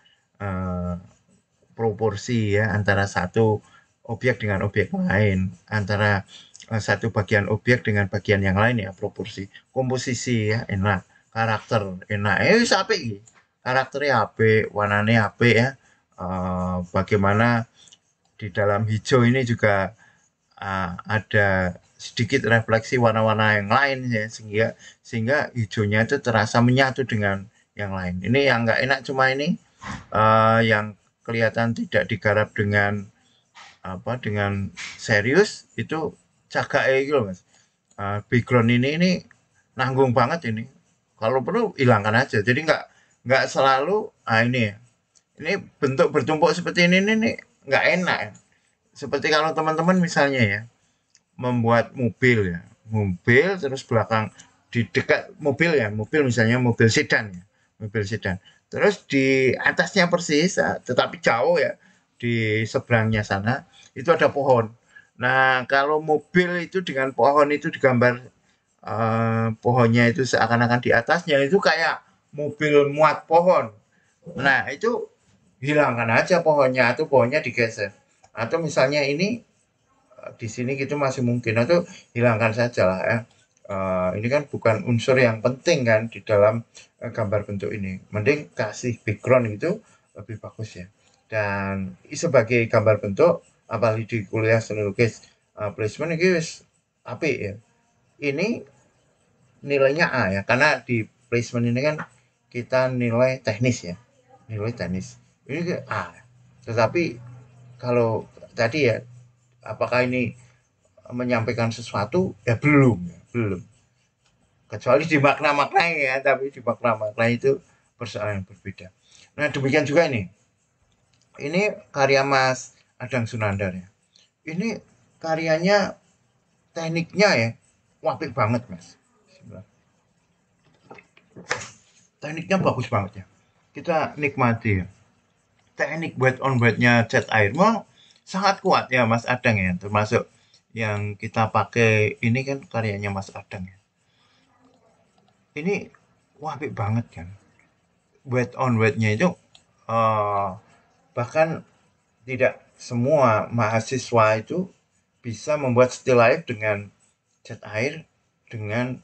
Speaker 1: proporsi ya antara satu objek dengan objek lain, antara satu bagian objek dengan bagian yang lain ya, proporsi, komposisi ya enak, karakter enak, apik iki. Karakternya apik, warnanya apik ya. Bagaimana di dalam hijau ini juga ada sedikit refleksi warna-warna yang lain ya, sehingga hijaunya itu terasa menyatu dengan yang lain. Ini yang nggak enak cuma ini yang kelihatan tidak digarap dengan apa dengan serius itu cagake gitu loh, Mas. Background ini nanggung banget ini. Kalau perlu hilangkan aja. Jadi nggak selalu ini ya. Ini bentuk bertumpuk seperti ini nih nggak enak ya. Seperti kalau teman-teman misalnya ya membuat mobil ya, mobil terus belakang di dekat mobil ya, mobil misalnya mobil sedan ya, mobil sedan. Terus di atasnya persis, tetapi jauh ya di seberangnya sana itu ada pohon. Nah kalau mobil itu dengan pohon itu digambar pohonnya itu seakan-akan di atasnya itu kayak mobil muat pohon. Nah itu hilangkan aja pohonnya atau pohonnya digeser. Atau misalnya ini di sini gitu masih mungkin atau hilangkan saja lah ya. Ini kan bukan unsur yang penting kan di dalam gambar bentuk ini. Mending kasih background itu lebih bagus ya. Dan sebagai gambar bentuk, apalagi di kuliah seni lukis placement ini wis apik ya. Ini nilainya A ya, karena di placement ini kan kita nilai teknis ya, nilai teknis. Ini ke A. Tetapi kalau tadi ya, apakah ini menyampaikan sesuatu? Ya belum, ya, belum. Kecuali di makna-makna ya, tapi di makna-makna itu persoalan yang berbeda. Nah demikian juga ini. Ini karya Mas Adang Sunandar ya. Ini karyanya tekniknya ya, wapik banget Mas. Tekniknya bagus banget ya. Kita nikmati ya. Teknik wet on wetnya cat air mau sangat kuat ya Mas Adang ya. Termasuk yang kita pakai ini kan karyanya Mas Adang ya. Ini wapik banget kan. Wet on wetnya itu uh, bahkan tidak semua mahasiswa itu bisa membuat still life dengan cat air dengan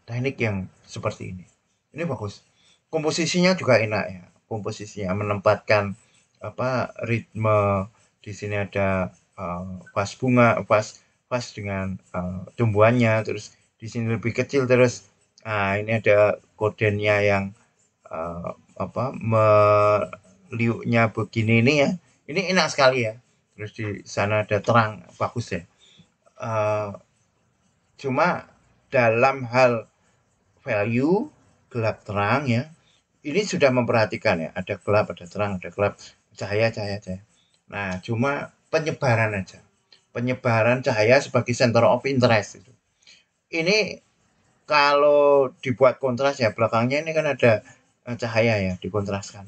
Speaker 1: teknik yang seperti ini. Ini bagus. Komposisinya juga enak ya. Komposisinya menempatkan apa ritme di sini ada pas bunga, pas dengan tumbuhannya, terus di sini lebih kecil terus. Ini ada kodennya yang apa meliuknya begini ini ya. Ini enak sekali ya. Terus di sana ada terang, bagus ya. Uh, Cuma dalam hal value gelap terang ya ini sudah memperhatikan ya ada gelap ada terang ada gelap cahaya cahaya cahaya. Nah cuma penyebaran aja penyebaran cahaya sebagai center of interest itu ini kalau dibuat kontras ya belakangnya ini kan ada cahaya ya dikontraskan.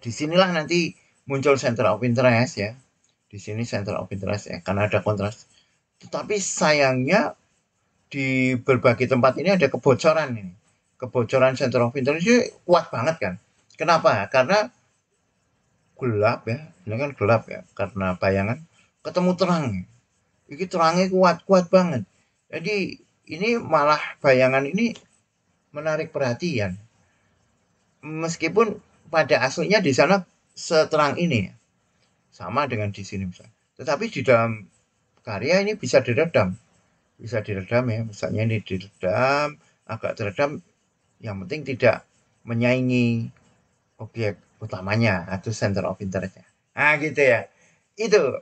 Speaker 1: Disinilah nanti muncul center of interest ya. Di sini center of interest ya karena ada kontras. Tetapi sayangnya di berbagai tempat ini ada kebocoran ini. Kebocoran center of interest ini kuat banget kan. Kenapa? Karena gelap ya. Ini kan gelap ya. Karena bayangan ketemu terang. Ini terangnya kuat banget. Jadi ini malah bayangan ini menarik perhatian. Meskipun pada aslinya di sana seterang ini ya. Sama dengan di sini misalnya. Tetapi di dalam karya ini bisa diredam. Bisa diredam ya. Misalnya ini diredam, agak teredam. Yang penting tidak menyaingi objek utamanya atau center of interest-nya. Nah gitu ya. Itu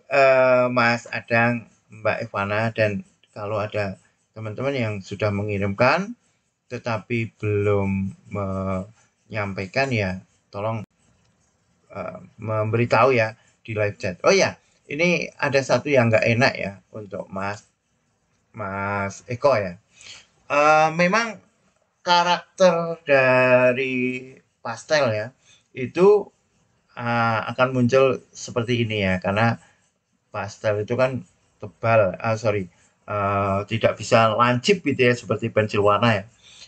Speaker 1: Mas Adang, Mbak Ivana dan kalau ada teman-teman yang sudah mengirimkan tetapi belum menyampaikan ya tolong memberitahu ya di live chat. Oh ya, ini ada satu yang nggak enak ya untuk Mas Eko ya. Memang karakter dari pastel ya itu akan muncul seperti ini ya karena pastel itu kan tebal tidak bisa lancip gitu ya seperti pensil warna ya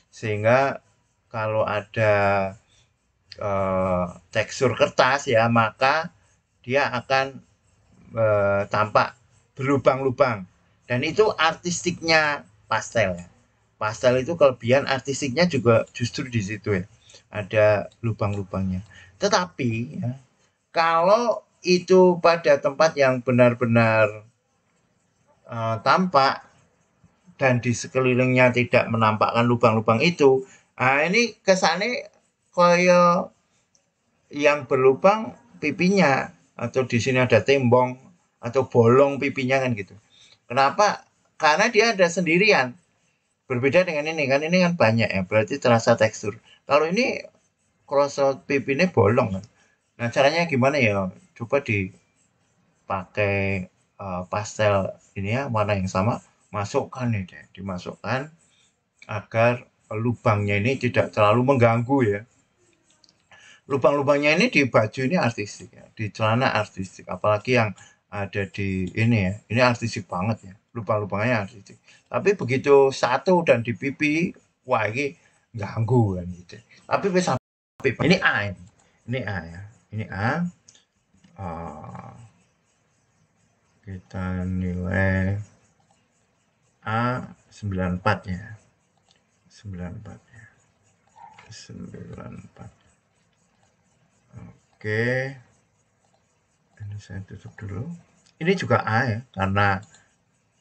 Speaker 1: sehingga kalau ada tekstur kertas ya maka dia akan tampak berlubang-lubang dan itu artistiknya pastel ya. Pastel itu kelebihan artistiknya juga justru di situ ya. Ada lubang-lubangnya. Tetapi ya, kalau itu pada tempat yang benar-benar tampak dan di sekelilingnya tidak menampakkan lubang-lubang itu, ini kesannya kayak yang berlubang pipinya, atau di sini ada tembong atau bolong pipinya kan gitu. Kenapa? Karena dia ada sendirian. Berbeda dengan ini kan banyak ya, berarti terasa tekstur. Kalau ini kroso pipinya bolong kan. Nah, caranya gimana ya? Coba dipakai pastel ini ya, warna yang sama, masukkan nih deh, dimasukkan agar lubangnya ini tidak terlalu mengganggu ya. Lubang-lubangnya ini di baju ini artistik ya, di celana artistik, apalagi yang ada di ini ya, ini artistik banget ya, lubang-lubangnya artistik. Tapi begitu satu dan di pipi, wah ini ganggu kan gitu. Tapi bisa ini A ini A ya, ini A. Kita nilai A94 ya, 94 ya, 94. Oke, ini saya tutup dulu. Ini juga A ya, karena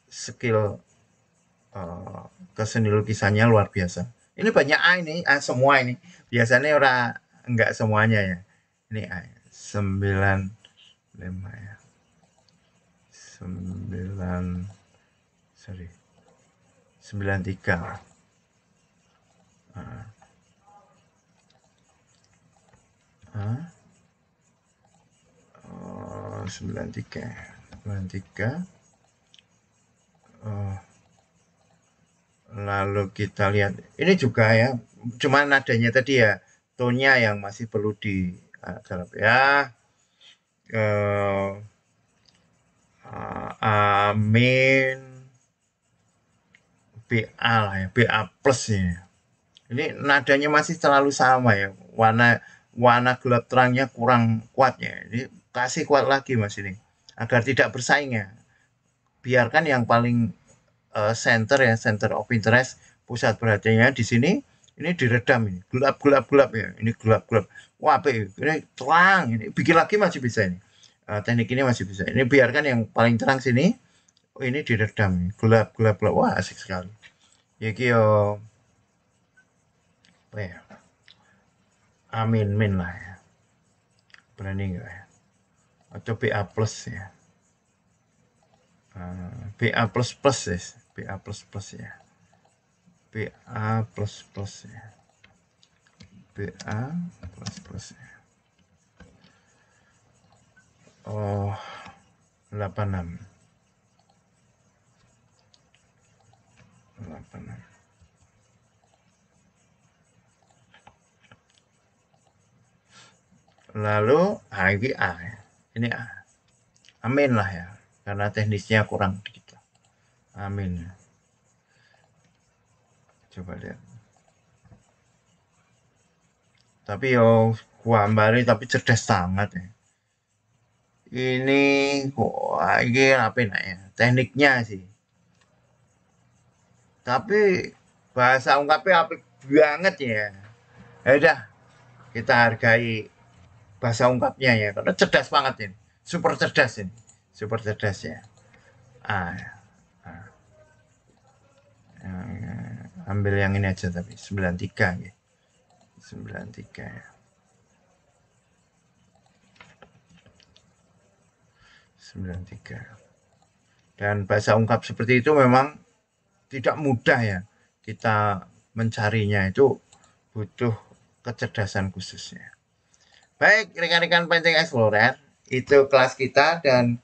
Speaker 1: skill keseni lukisannya luar biasa. Ini banyak A ini, A semua ini. Biasanya orang enggak semuanya ya. Ini A ya. 95 ya. 93. Ah, 93. 93. Lalu kita lihat, ini juga ya, cuman nadanya tadi ya, tonnya yang masih perlu digarap ya. Amin BA lah ya, BA plus ya. Ini nadanya masih terlalu sama ya, warna gelap terangnya kurang kuat ya. Ini kasih kuat lagi mas ini, agar tidak bersaing ya. Biarkan yang paling center ya, center of interest, pusat perhatiannya di sini. Ini diredam ini, gelap ya. Ini gelap. Wah, ini terang. Ini bikin lagi masih bisa ini. Teknik ini masih bisa. Ini biarkan yang paling terang sini. Oh, ini diredam nih. Gelap. Wah, asik sekali. Ya kyo. Apa ya? Amin lah ya. Berani enggak ya? Atau BA plus ya. BA plus ya. BA plus ya. BA plus ya. BA plus ya. Oh, 86. Lalu ini A ya. Ini A. Amin lah ya. Karena teknisnya kurang dikit. Amin. Coba lihat. Tapi yo gambarnya tapi cerdas sangat ya. Ini kok ini apa ya? Tekniknya sih. Tapi bahasa ungkapnya apik banget ya. Ya udah, kita hargai bahasa ungkapnya ya, karena cerdas banget ini. Super cerdas ini. Super cerdas ya. Ah, ambil yang ini aja tapi 93 ya. 93 ya. 93. Dan bahasa ungkap seperti itu memang tidak mudah ya. Kita mencarinya itu butuh kecerdasan khususnya. Baik, rekan-rekan Pancing Explorer, itu kelas kita dan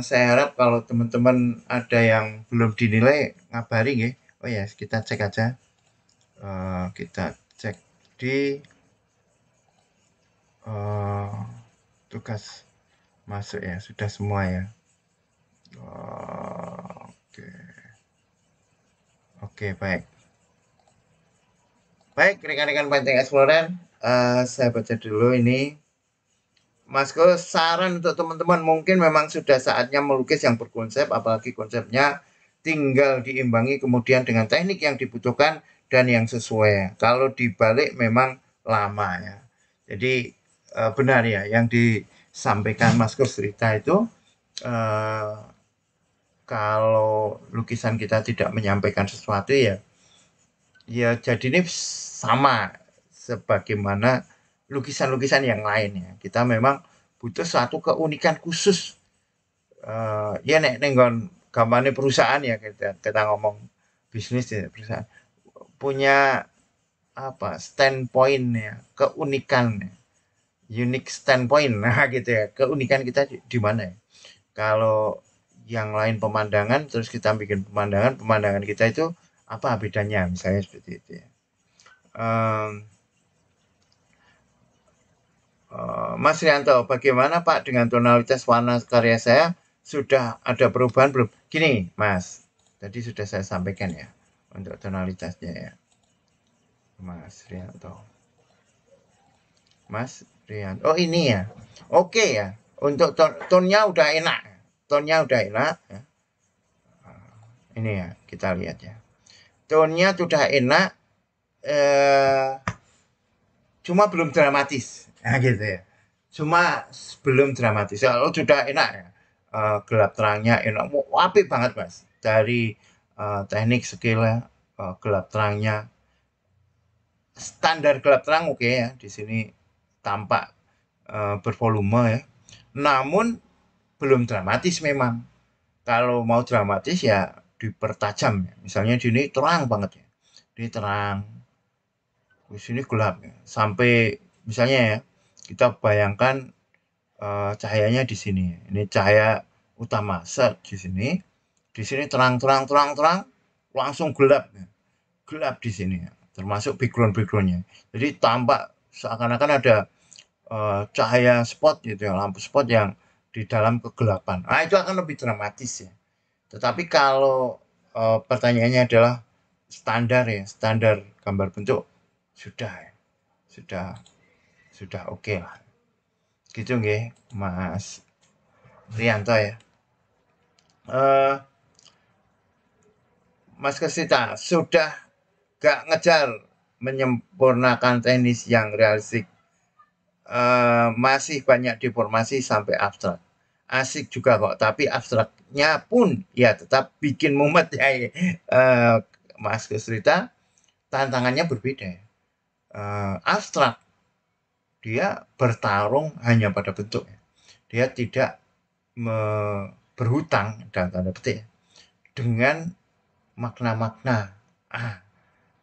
Speaker 1: saya harap kalau teman-teman ada yang belum dinilai, ngabari ya. Oh ya, kita cek aja. Kita cek di tugas masuk ya, sudah semua ya. Oke, baik. Baik, rekan-rekan Pancing Explorer, saya baca dulu ini. Masko, saran untuk teman-teman mungkin memang sudah saatnya melukis yang berkonsep, apalagi konsepnya tinggal diimbangi kemudian dengan teknik yang dibutuhkan dan yang sesuai. Kalau dibalik memang lama ya. Jadi benar ya yang disampaikan Mas Kusrita itu, kalau lukisan kita tidak menyampaikan sesuatu ya jadi ini sama sebagaimana lukisan-lukisan yang lainnya. Kita memang butuh suatu keunikan khusus. Ya nek nenggon gambarnya perusahaan ya, kita ngomong bisnis ya, perusahaan punya apa standpoint ya, keunikan, unique standpoint, nah gitu ya, keunikan kita di mana ya. Kalau yang lain pemandangan, terus kita bikin pemandangan kita itu apa bedanya, misalnya seperti itu ya. Mas Rianto, bagaimana Pak dengan tonalitas warna karya saya? Sudah ada perubahan belum? Gini, Mas, tadi sudah saya sampaikan ya untuk tonalitasnya ya, Mas Rianto. Mas Rianto, oh ini ya, oke ya. Untuk tonnya udah enak, tonnya udah enak. Ya. Ini ya, kita lihat ya. Tonnya sudah enak, cuma belum dramatis, nah, gitu ya. Cuma belum dramatis. Kalau sudah enak ya, gelap terangnya enak, apik banget Mas. Dari teknik skillnya, gelap terangnya, standar gelap terang oke ya. Di sini tampak bervolume ya. Namun belum dramatis memang. Kalau mau dramatis ya dipertajam ya. Misalnya di ini terang banget ya. Ini terang. Di sini gelap ya. Sampai misalnya ya, kita bayangkan cahayanya di sini. Ini cahaya utama set di sini. Di sini terang, langsung gelap ya. Gelap di sini ya. Termasuk background-backgroundnya. Jadi tampak seakan-akan ada cahaya spot gitu ya, lampu spot yang di dalam kegelapan. Nah, itu akan lebih dramatis ya. Tetapi kalau pertanyaannya adalah standar ya, standar gambar bentuk sudah ya. Sudah oke lah. Gitu nggih, Mas Rianto ya. Mas Kesita sudah gak ngejar menyempurnakan teknis yang realistik. Masih banyak deformasi sampai abstrak. Asik juga kok, tapi abstraknya pun ya tetap bikin mumet ya. Mas Kesita, tantangannya berbeda ya. Abstrak dia bertarung hanya pada bentuk. Dia tidak berhutang dalam tanda petik dengan makna-makna.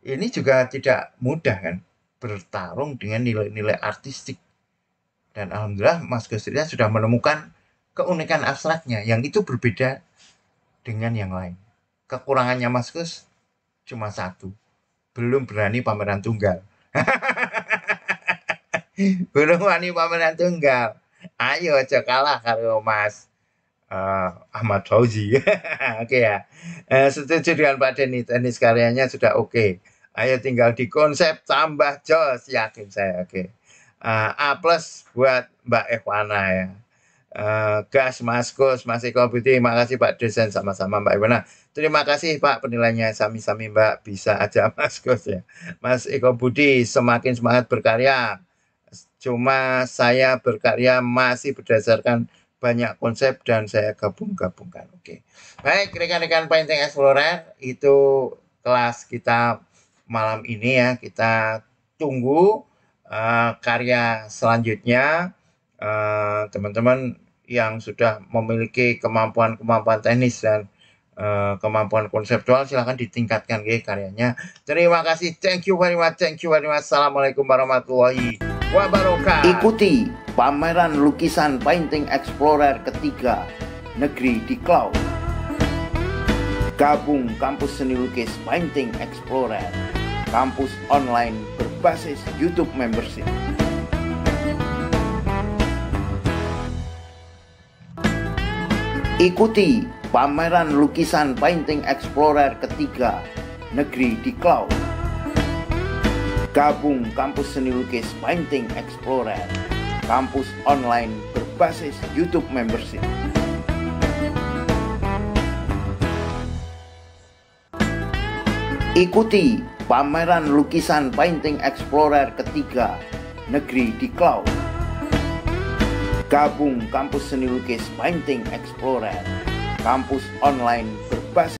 Speaker 1: Ini juga tidak mudah kan, bertarung dengan nilai-nilai artistik. Dan alhamdulillah Mas Gus sudah menemukan keunikan abstraknya yang itu berbeda dengan yang lain. Kekurangannya Mas Gus cuma satu, belum berani pameran tunggal. Belum berani pameran tunggal. Ayo aja kalah kalau Mas Ahmad Fauzi. Oke ya. Setuju dengan Pak Denny, teknis karyanya sudah oke. Ayo tinggal di konsep tambah jos, yakin saya. Oke. A+ buat Mbak Ewana ya. Gas Mas Kus, Mas Eko Budi, makasih Pak Dosen, sama-sama Mbak Ewana. Terima kasih Pak penilainya, sami-sami Mbak, bisa aja Mas Kus ya. Mas Eko Budi, semakin semangat berkarya. Cuma saya berkarya masih berdasarkan banyak konsep dan saya gabung-gabungkan. Oke. Baik, rekan-rekan Painting Explorer, itu kelas kita malam ini ya. Kita tunggu karya selanjutnya. Teman-teman yang sudah memiliki kemampuan teknis dan kemampuan konseptual silahkan ditingkatkan karyanya. Terima kasih, thank you very much. Assalamualaikum warahmatullahi wabarakatuh. Ikuti pameran lukisan Painting Explorer ketiga Negeri di Cloud. Gabung kampus seni lukis Painting Explorer, kampus online berbasis YouTube membership. Ikuti pameran lukisan Painting Explorer ketiga Negeri di Cloud. Gabung kampus seni lukis Painting Explorer, kampus online berbasis YouTube membership. Ikuti pameran lukisan Painting Explorer ketiga Negeri di Cloud. Gabung kampus seni lukis Painting Explorer, kampus online berbasis